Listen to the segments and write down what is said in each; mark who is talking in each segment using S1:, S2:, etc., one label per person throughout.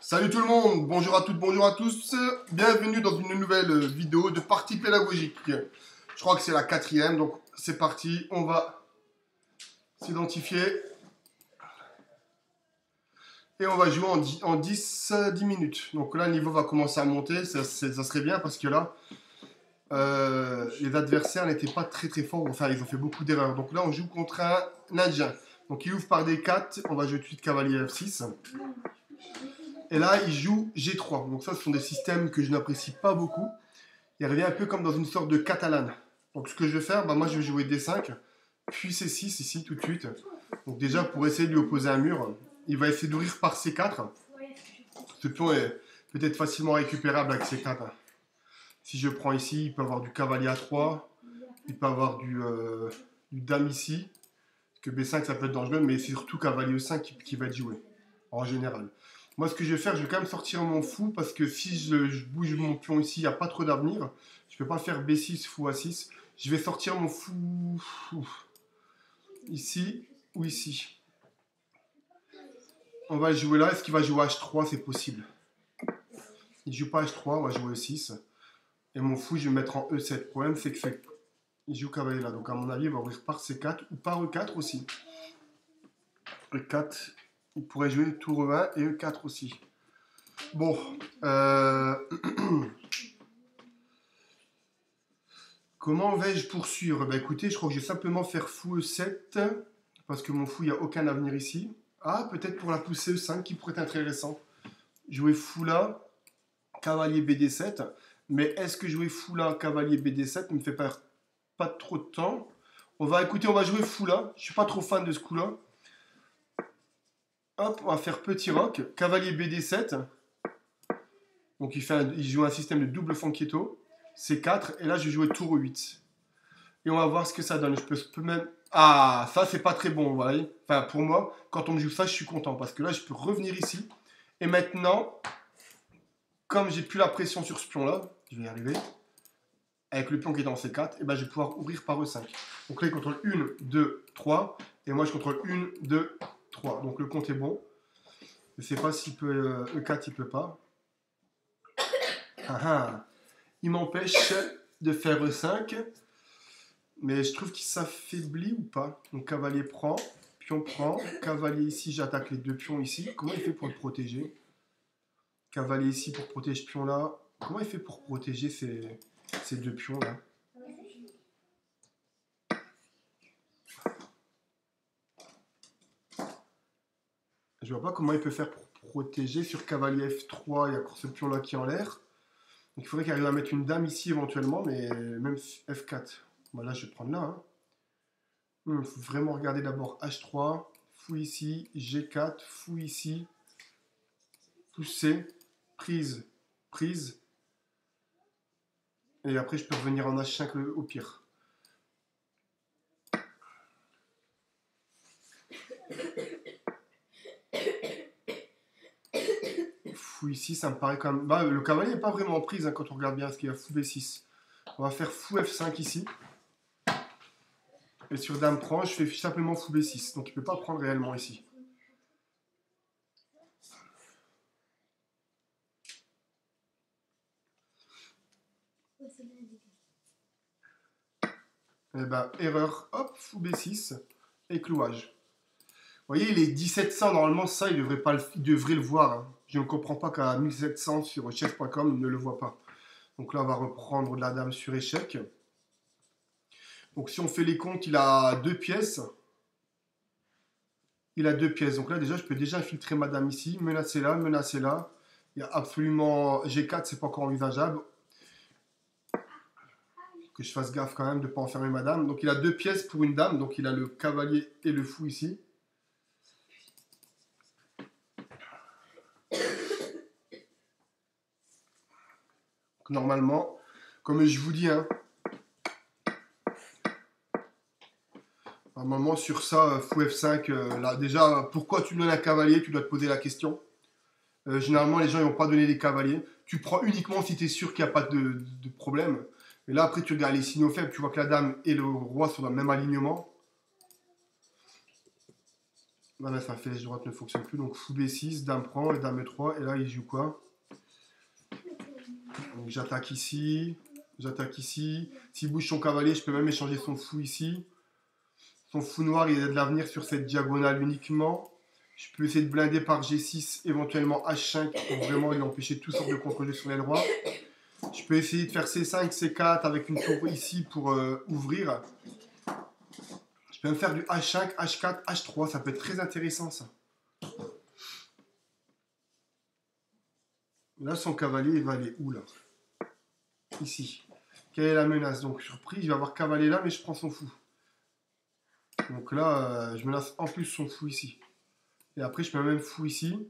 S1: Salut tout le monde, bonjour à toutes, bonjour à tous, bienvenue dans une nouvelle vidéo de partie pédagogique. Je crois que c'est la 4e, donc c'est parti, on va s'identifier et on va jouer en 10 minutes. Donc là le niveau va commencer à monter, ça serait bien parce que là les adversaires n'étaient pas très forts, enfin ils ont fait beaucoup d'erreurs. Donc là on joue contre un Indien, donc il ouvre par D4, on va jouer tout de suite cavalier F6. Et là, il joue G3. Donc ça, ce sont des systèmes que je n'apprécie pas beaucoup. Il revient un peu comme dans une sorte de catalane. Donc ce que je vais faire, moi je vais jouer D5, puis C6 ici tout de suite. Donc déjà, pour essayer de lui opposer un mur, il va essayer d'ouvrir par C4. Ce pion est peut-être facilement récupérable avec C4. Si je prends ici, il peut avoir du cavalier A3, il peut avoir du dame ici. Parce que B5, ça peut être dangereux, mais c'est surtout cavalier E5 qui va être joué, en général. Moi, ce que je vais faire, je vais quand même sortir mon fou, parce que si je bouge mon pion ici, il n'y a pas trop d'avenir. Je ne peux pas faire B6, fou A6. Je vais sortir mon fou ici ou ici. On va jouer là. Est-ce qu'il va jouer H3? C'est possible. Il ne joue pas H3, on va jouer E6. Et mon fou, je vais mettre en E7. Le problème, c'est que il joue cavalier là. Donc, à mon avis, il va ouvrir par C4 ou par E4 aussi. E4. Il pourrait jouer tour E1 et E4 aussi. Bon. Comment vais-je poursuivre? Bah écoutez, je crois que je vais simplement faire fou E7. Parce que mon fou, il n'y a aucun avenir ici. Ah, peut-être pour la poussée E5 qui pourrait être intéressant. Jouer fou là, cavalier BD7. Mais est-ce que jouer fou là, cavalier BD7 ne me fait pas trop de temps? On va jouer fou là. Je ne suis pas trop fan de ce coup-là. Hop, on va faire petit roc, cavalier BD7. Donc il joue un système de double Fanchietto, C4, et là je vais jouer tour 8. Et on va voir ce que ça donne. Je peux même... Ah, ça c'est pas très bon, vous voyez. Enfin, pour moi, quand on me joue ça, je suis content, parce que là je peux revenir ici. Et maintenant, comme j'ai plus la pression sur ce pion-là, je vais y arriver, avec le pion qui est en C4, et ben je vais pouvoir ouvrir par E5. Donc là il contrôle 1, 2, 3, et moi je contrôle 1, 2, 3. Donc le compte est bon. Je ne sais pas s'il peut... E4, il peut pas. Il m'empêche de faire E5, mais je trouve qu'il s'affaiblit ou pas. Donc cavalier prend, pion prend, cavalier ici, j'attaque les deux pions ici. Comment il fait pour le protéger? Cavalier ici pour protéger ce pion là. Comment il fait pour protéger ces deux pions là? Je vois pas comment il peut faire pour protéger. Sur cavalier F3, il y a ce pion là qui est en l'air. Donc il faudrait qu'il arrive à mettre une dame ici éventuellement, mais même F4. Bon, là je vais prendre là. Hein. Il faut vraiment regarder d'abord H3, fou ici, G4, fou ici, pousser, prise, prise. Et après je peux revenir en H5 au pire. Fou ici, ça me paraît quand même... Bah, le cavalier n'est pas vraiment en prise hein, quand on regarde bien, parce qu'il y a fou B6. On va faire fou F5 ici. Et sur dame prend, je fais simplement fou B6. Donc il ne peut pas prendre réellement ici. Et ben, erreur, hop, fou B6 et clouage. Vous voyez, les 1700, normalement, ça, il devrait le voir. Hein. Je ne comprends pas qu'à 1700 sur chef.com, il ne le voit pas. Donc là, on va reprendre la dame sur échec. Donc si on fait les comptes, il a 2 pièces. Il a 2 pièces. Donc là, déjà, je peux déjà infiltrer ma dame ici. Menacer là, menacer là. Il y a absolument... G4, c'est pas encore envisageable. Que je fasse gaffe quand même de ne pas enfermer ma dame. Donc il a 2 pièces pour une dame. Donc il a le cavalier et le fou ici. Donc, normalement, comme je vous dis, hein, normalement sur ça, fou F5, là déjà, pourquoi tu donnes un cavalier? Tu dois te poser la question. Généralement, les gens ne vont pas donner des cavaliers. Tu prends uniquement si tu es sûr qu'il n'y a pas de problème. Mais là, après, tu regardes les signaux faibles. Tu vois que la dame et le roi sont dans le même alignement. Là, ma flèche droite ne fonctionne plus. Donc fou B6, dame prend et dame E3. Et là, il joue quoi? Donc j'attaque ici. J'attaque ici. S'il bouge son cavalier, je peux même échanger son fou ici. Son fou noir, il a de l'avenir sur cette diagonale uniquement. Je peux essayer de blinder par G6, éventuellement H5 pour vraiment lui empêcher toutes sortes de contre-jeux sur l'aile droite. Je peux essayer de faire C5, C4 avec une tour ici pour ouvrir. Je peux même faire du H5, H4, H3. Ça peut être très intéressant ça. Là, son cavalier, il va aller où là? Ici. Quelle est la menace? Donc, surprise, je vais avoir cavalier là, mais je prends son fou. Donc là, je menace en plus son fou ici. Et après, je mets même fou ici.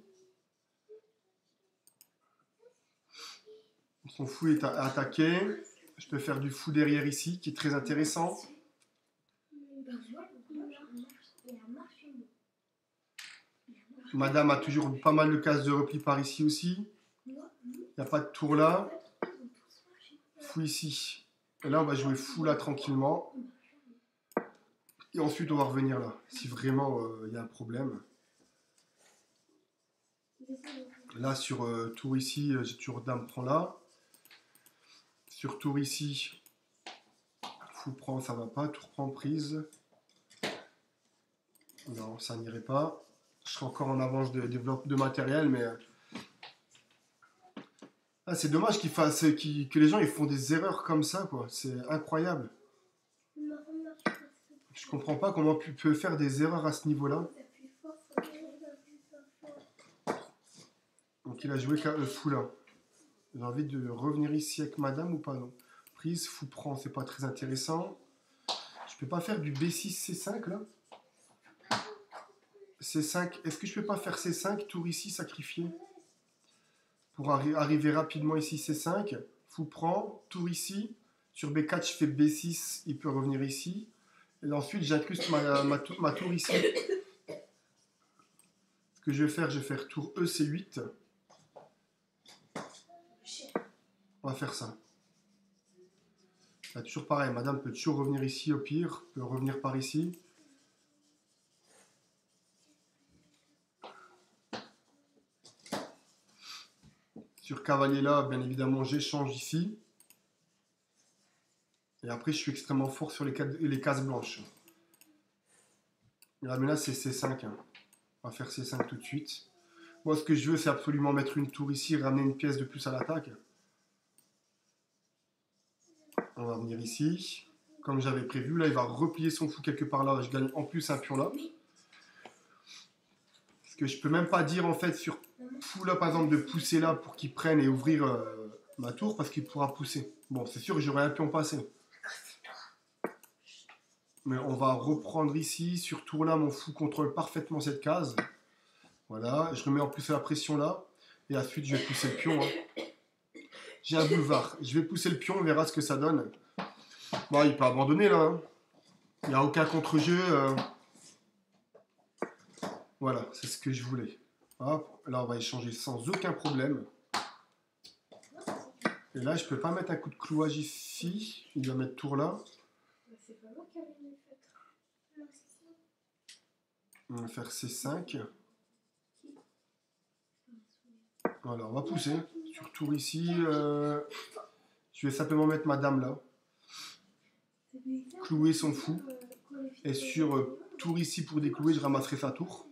S1: Son fou est attaqué. Je peux faire du fou derrière ici, qui est très intéressant. Madame a toujours pas mal de cases de repli par ici aussi. Il n'y a pas de tour là. Fou ici. Et là, on va jouer fou là tranquillement. Et ensuite, on va revenir là, si vraiment il y a un problème. Là, sur tour ici, j'ai toujours dame prend là. Sur tour ici, fou prend, ça va pas. Tour prend prise. Non, ça n'irait pas. Je serai encore en avance de développement de matériel, mais ah, c'est dommage que les gens ils font des erreurs comme ça, quoi. C'est incroyable. Je comprends pas comment tu peux faire des erreurs à ce niveau-là. Donc il a joué fou là. J'ai envie de revenir ici avec madame ou pas, non? Prise, fou prend, c'est pas très intéressant. Je peux pas faire du B6, C5 là? C5, est-ce que je peux pas faire C5, tour ici, sacrifié? Pour arriver rapidement ici, C5. Fou prend, tour ici. Sur B4, je fais B6, il peut revenir ici. Et ensuite, j'incruste ma tour ici. Ce que je vais faire tour E, C8. On va faire ça. Là, toujours pareil, madame peut toujours revenir ici au pire, peut revenir par ici. Sur cavalier là, bien évidemment, j'échange ici. Et après, je suis extrêmement fort sur les cases blanches. Et là, mais là, c'est C5. Hein. On va faire C5 tout de suite. Moi, ce que je veux, c'est absolument mettre une tour ici, ramener une pièce de plus à l'attaque. On va venir ici. Comme j'avais prévu, là, il va replier son fou quelque part là. Je gagne en plus un pion là. Parce que je peux même pas dire, en fait, sur fou là, par exemple, de pousser là pour qu'il prenne et ouvrir ma tour, parce qu'il pourra pousser. Bon, c'est sûr que j'aurai un pion passé. Mais on va reprendre ici. Sur tour là, mon fou contrôle parfaitement cette case. Voilà, je remets en plus la pression là. Et ensuite, je vais pousser le pion. Hein. J'ai un boulevard. Je vais pousser le pion, on verra ce que ça donne. Bon, il peut abandonner là. Hein. Il n'y a aucun contre-jeu. Voilà, c'est ce que je voulais. Hop, là, on va échanger sans aucun problème. Et là, je peux pas mettre un coup de clouage ici. Il doit mettre tour là. On va faire C5. Voilà, on va pousser. Sur tour ici, je vais simplement mettre ma dame là. Clouer son fou. Et sur tour ici pour déclouer, je ramasserai sa tour.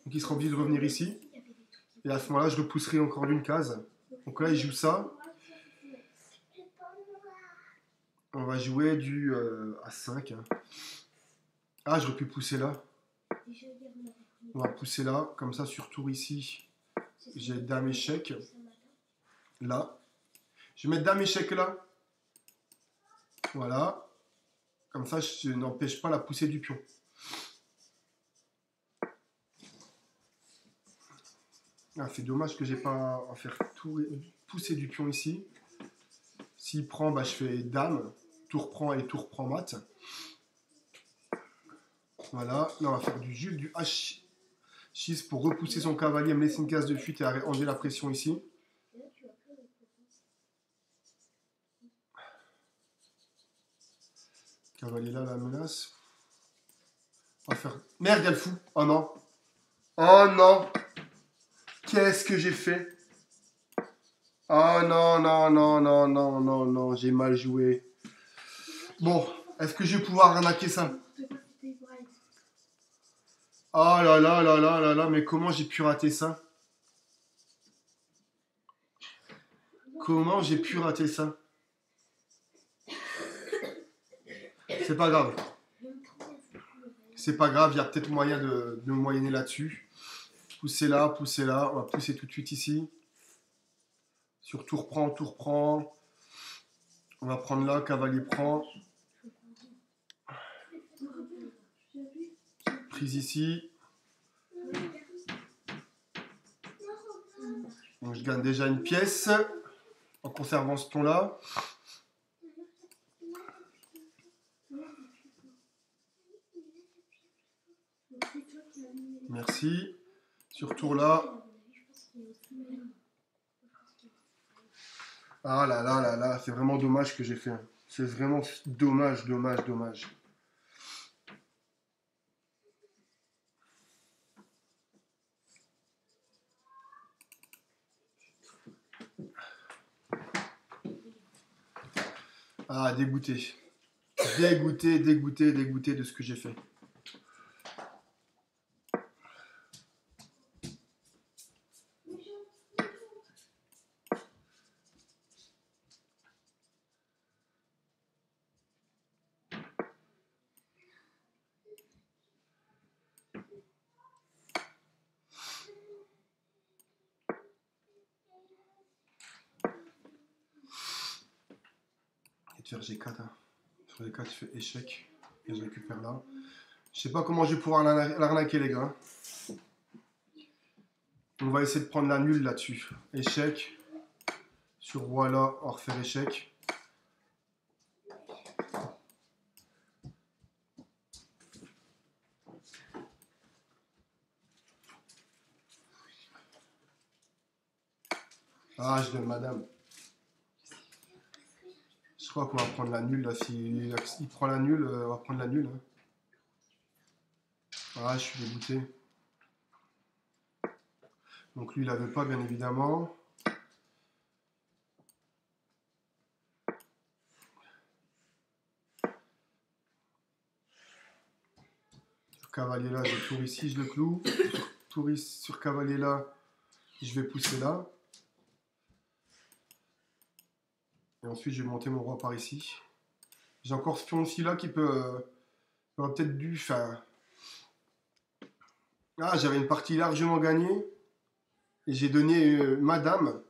S1: Donc il sera obligé de revenir ici. Et à ce moment-là, je repousserai encore d'une case. Donc là, il joue ça. On va jouer du A5. Hein. Ah, j'aurais pu pousser là. On va pousser là. Comme ça, sur tour ici, j'ai dame échec. Là. Je vais mettre dame échec là. Voilà. Comme ça, je n'empêche pas la poussée du pion. Ah, c'est dommage que j'ai pas à faire pousser du pion ici. S'il prend, bah, je fais dame. Tour prend et tour prend mat. Voilà. Là, on va faire juste du H6 pour repousser son cavalier, me laisser une case de fuite et enlever la pression ici. Cavalier là, la menace. On va faire... Merde, il y a le fou. Oh non. Oh non. Qu'est-ce que j'ai fait? Oh non, non, non, non, non, non, non, j'ai mal joué. Bon, est-ce que je vais pouvoir arnaquer ça? Oh là là là là là là, mais comment j'ai pu rater ça? Comment j'ai pu rater ça? C'est pas grave. C'est pas grave, il y a peut-être moyen de moyenner là-dessus. Poussez là, poussez là. On va pousser tout de suite ici. Sur tour prend, tour prend. On va prendre là, cavalier prend. Prise ici. Donc je gagne déjà une pièce en conservant ce pion-là. Merci. Sur tour là. Ah là là là là, c'est vraiment dommage ce que j'ai fait. C'est vraiment dommage, dommage, dommage. Ah, dégoûté. Dégoûté, dégoûté, dégoûté de ce que j'ai fait. Et de faire G4. Hein. Sur G4, je fais échec. Et je récupère là. Je sais pas comment je vais pouvoir l'arnaquer, les gars. On va essayer de prendre la nulle là-dessus. Échec. Sur roi là, on va refaire échec. Ah, je donne madame. Je crois qu'on va prendre la nulle là. S'il prend la nulle, on va prendre la nulle. Hein. Ah, je suis dégoûté. Donc lui, il n'avait pas, bien évidemment. Sur cavalier là, je tour ici, je le cloue. Tour ici, sur cavalier là, je vais pousser là. Et ensuite, je vais monter mon roi par ici. J'ai encore ce pion aussi là qui peut... J'aurais peut-être dû faire... Ah, j'avais une partie largement gagnée. Et j'ai donné ma dame.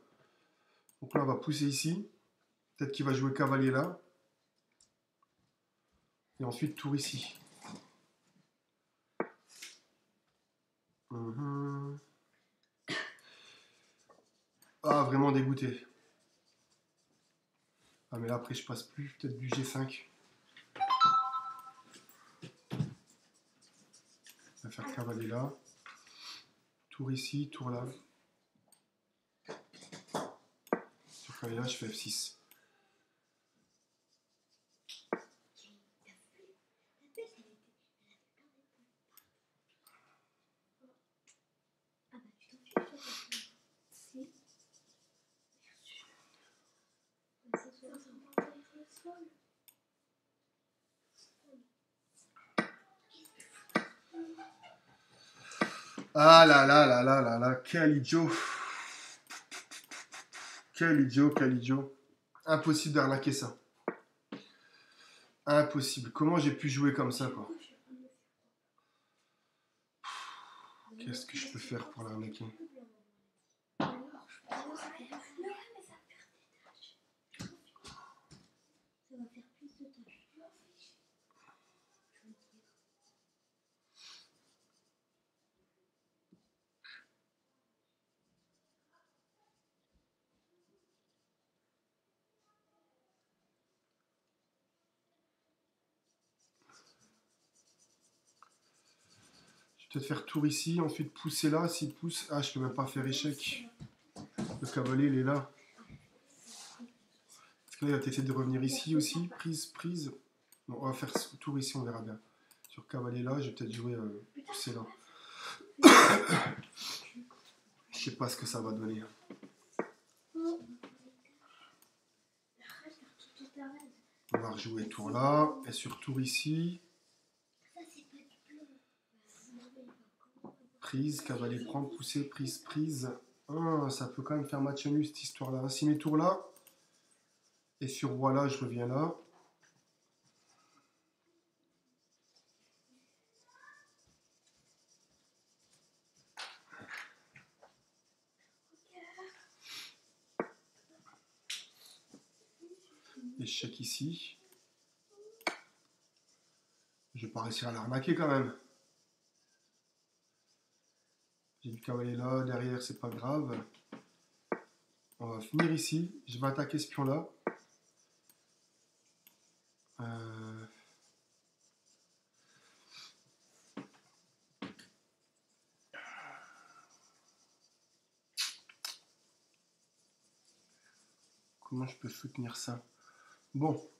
S1: Donc là, on va pousser ici. Peut-être qu'il va jouer cavalier là. Et ensuite, tour ici. Ah, vraiment dégoûté. Ah, mais là, après, je passe plus. Peut-être du G5. On va faire cavalier là. Tour ici, tour là. Sur cavalier là, je fais F6. Ah là là là là là là, quel idiot. Quel idiot, quel idiot. Impossible d'arnaquer ça. Impossible. Comment j'ai pu jouer comme ça, quoi? Qu'est-ce que je peux faire pour l'arnaquer? Je vais peut-être faire tour ici, ensuite pousser là. S'il pousse... Ah, je peux même pas faire échec. Le cavalier, il est là. Parce que là, il va essayer de revenir ici aussi. Prise, prise. Bon, on va faire tour ici, on verra bien. Sur cavalier là, je vais peut-être jouer pousser là. Je sais pas ce que ça va donner. On va rejouer tour là. Et sur tour ici. Prise, cavalier prend, pousser, prise, prise. Ah, ça peut quand même faire match nul cette histoire-là. Si mes tours là. Et sur roi là, je reviens là. Échec ici. Je vais pas réussir à l'arnaquer quand même. J'ai le cavalier là, derrière, c'est pas grave. On va finir ici. Je vais attaquer ce pion-là. Comment je peux soutenir ça? Bon.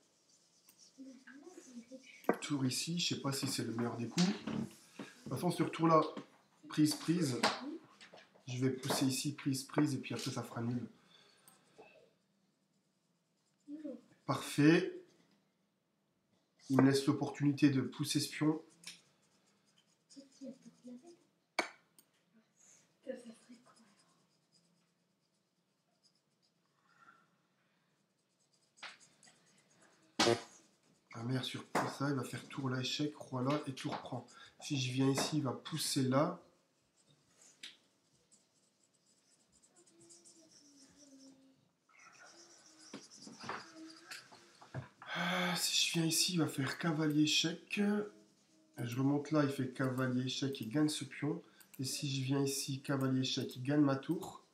S1: Tour ici. Je sais pas si c'est le meilleur des coups. De toute façon, sur tour là, prise, prise. Je vais pousser ici, prise, prise. Et puis après, ça fera nul. Parfait. Il me laisse l'opportunité de pousser ce pion. La mère sur ça, il va faire tour là, échec, roi là, et tour prend. Si je viens ici, il va pousser là. Si je viens ici, il va faire cavalier, échec. Je remonte là, il fait cavalier, échec, il gagne ce pion. Et si je viens ici, cavalier, échec, il gagne ma tour.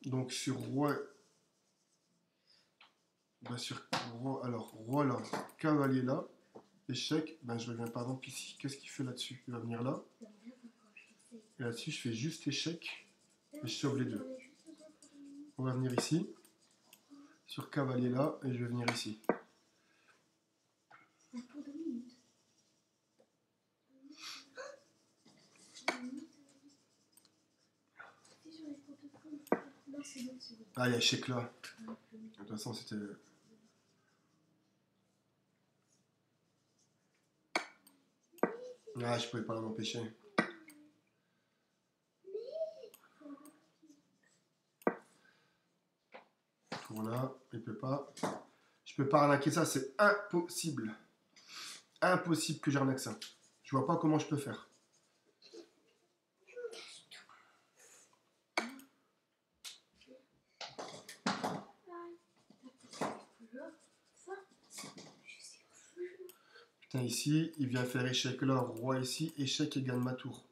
S1: Donc sur roi... sur roi, alors roi là, cavalier là, échec, je reviens par exemple ici. Qu'est-ce qu'il fait là-dessus? Il va venir là. Et là-dessus, je fais juste échec. Et je sauve les deux. On va venir ici. Sur cavalier là, et je vais venir ici. Ah, il y a échec là. De toute façon, c'était... Ah, je pouvais pas l'en empêcher. Tour là, il peut pas. Je peux pas arnaquer ça, c'est impossible. Impossible que j'arnaque ça. Je vois pas comment je peux faire. Putain, ici, il vient faire échec là, roi ici, échec et gagne ma tour.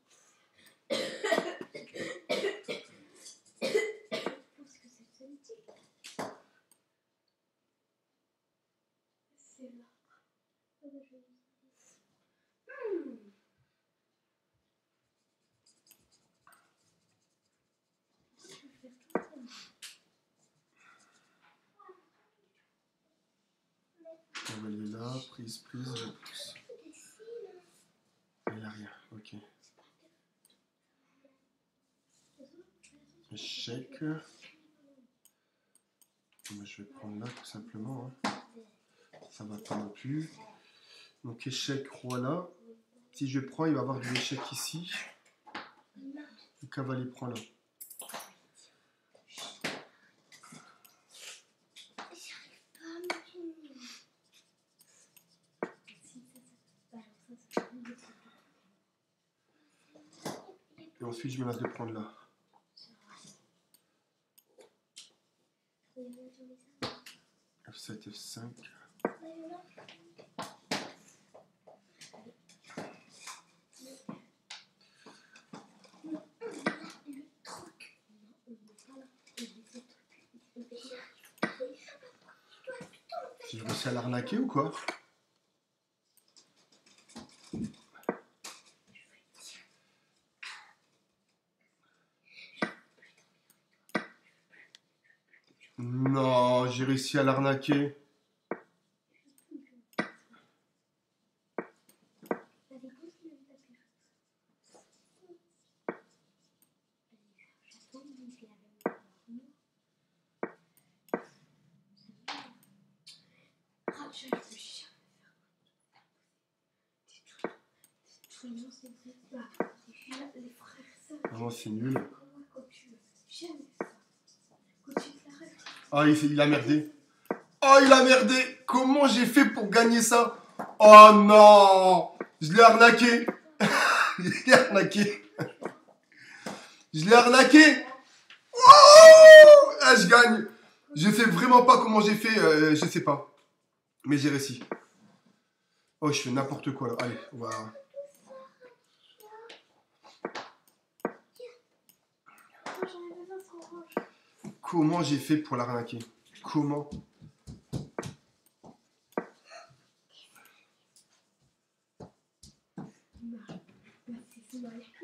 S1: Cavalier là, prise, prise, je pousse. Il n'y a rien, ok. Échec. Je vais prendre là tout simplement. Hein. Ça va pas non plus. Donc échec, roi là. Si je prends, il va y avoir du échec ici. Le cavalier prend là. Et ensuite, je menace de prendre là. F7, F5. J'ai réussi à l'arnaquer ou quoi? Non, j'ai réussi à l'arnaquer. Vraiment, c'est nul. Ah, il a merdé. Oh, il a merdé. Comment j'ai fait pour gagner ça? Oh non. Je l'ai arnaqué. Je l'ai arnaqué. Je l'ai arnaqué. Oh, ah, je gagne. Je sais vraiment pas comment j'ai fait. Je sais pas. Mais j'ai réussi. Oh, je fais n'importe quoi là. Allez, on va... Comment j'ai fait pour l'arnaquer? Comment?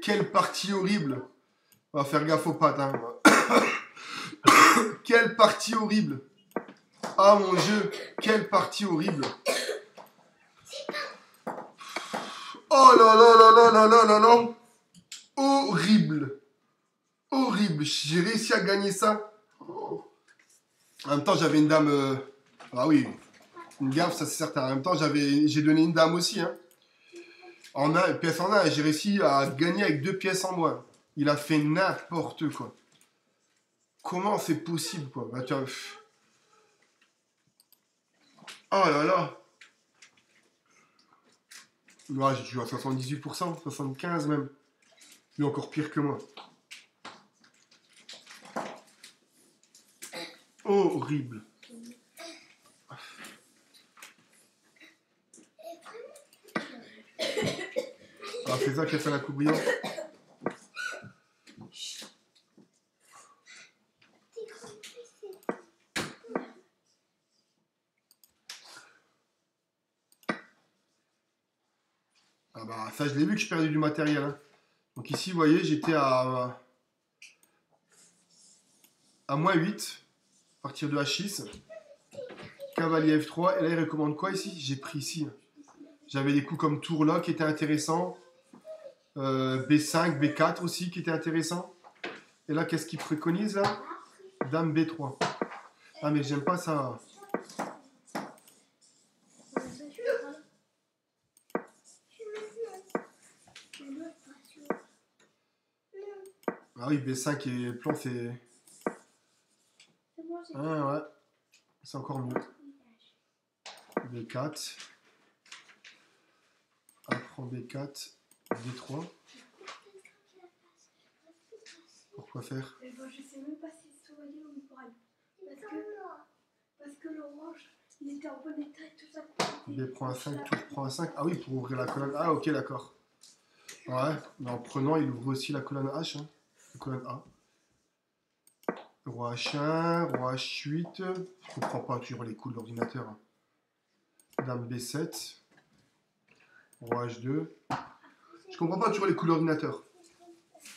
S1: Quelle partie horrible. On va faire gaffe aux pattes. Hein. Quelle partie horrible. Ah mon Dieu. Quelle partie horrible. Oh là là là là là là là là. Horrible. Horrible. J'ai réussi à gagner ça. En même temps, j'avais une dame... Ah oui, une gaffe, ça c'est certain. En même temps, j'ai donné une dame aussi. Hein. En un, pièce en un, j'ai réussi à gagner avec 2 pièces en moins. Il a fait n'importe quoi. Comment c'est possible, quoi? Bah, tiens, oh là là. Ouais, j'ai joué à 78%, 75% même. Lui encore pire que moi. Horrible. Ah, c'est ça qui a fait la coupe brillante. Ah bah ça je l'ai vu que je perdais du matériel. Hein. Donc ici vous voyez j'étais à -8 à partir de H6. Cavalier F3 et là il recommande quoi ici? J'ai pris ici. J'avais des coups comme tour là qui étaient intéressants. B5, B4 aussi qui étaient intéressants. Et là qu'est-ce qu'il préconise là? Dame B3. Ah mais j'aime pas ça. Ah oui B5 et plan c'est... Ah ouais. C'est encore mieux. B4. A prend B4. D3. Pourquoi faire?
S2: Je sais même pas si c'est soigné ou pas. Parce que l'orange, il était en bon état et tout ça.
S1: B prend un 5, tour prend un 5. Ah oui, pour ouvrir la colonne. Ah ok, d'accord. Ouais, mais en prenant, il ouvre aussi la colonne H. Hein. La colonne A. Roi H1, roi H8. Je comprends pas toujours les coups de l'ordinateur. Hein. Dame B7. Roi H2. Je comprends pas toujours les coups de l'ordinateur.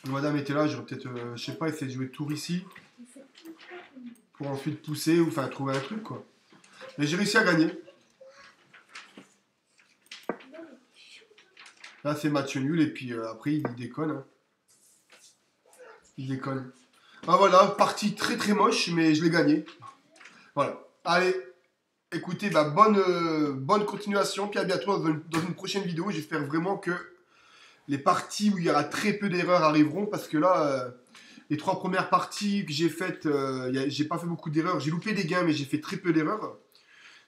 S1: Madame était là, j'aurais peut-être, je sais pas, essayé de jouer tour ici. Pour ensuite pousser ou enfin trouver un truc quoi. Mais j'ai réussi à gagner. Là c'est match nul et puis après il déconne. Hein. Il déconne. Ah voilà, partie très très moche mais je l'ai gagné. Voilà. Allez, écoutez, bah, bonne continuation. Puis à bientôt dans une prochaine vidéo. J'espère vraiment que les parties où il y aura très peu d'erreurs arriveront parce que là, les 3 premières parties que j'ai faites, j'ai pas fait beaucoup d'erreurs. J'ai loupé des gains mais j'ai fait très peu d'erreurs.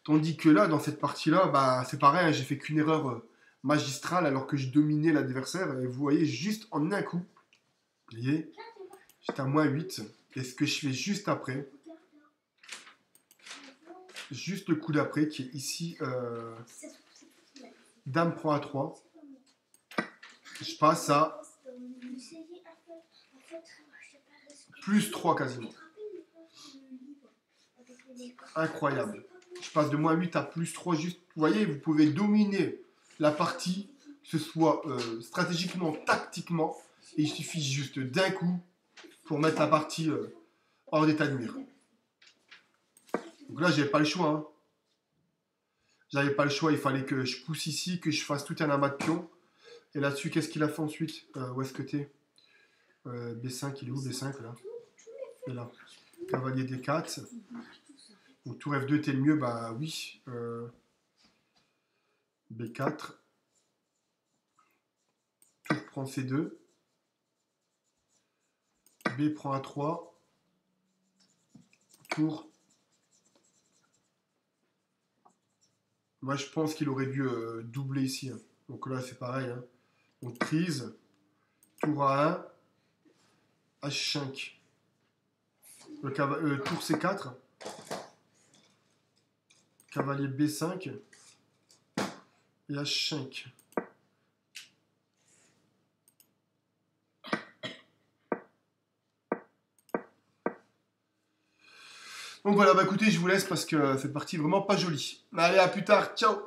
S1: Tandis que là, dans cette partie-là, bah, c'est pareil, hein, j'ai fait qu'une erreur magistrale alors que je dominais l'adversaire. Et vous voyez, juste en un coup, vous voyez, j'étais à -8. Et ce que je fais juste après, juste le coup d'après qui est ici, Dame prend A3. Je passe à +3 quasiment. Incroyable. Je passe de -8 à +3 juste. Vous voyez, vous pouvez dominer la partie, que ce soit stratégiquement, tactiquement. Et il suffit juste d'un coup pour mettre la partie hors d'état de mire. Donc là, j'avais pas le choix. Hein. J'avais pas le choix. Il fallait que je pousse ici, que je fasse tout un amas de pions. Et là-dessus, qu'est-ce qu'il a fait ensuite? Où est-ce que t'es? B5, il est où B5 là? Et là. Cavalier D4. Donc tour F2 était le mieux, bah oui. B4. prend C2. B prend A3. Tour. Moi, je pense qu'il aurait dû doubler ici. Hein. Donc là, c'est pareil. Hein. Donc prise. Tour A1. H5. Tour C4. Cavalier B5. Et H5. Donc voilà, bah écoutez, je vous laisse parce que cette partie est vraiment pas jolie. Allez, à plus tard, ciao!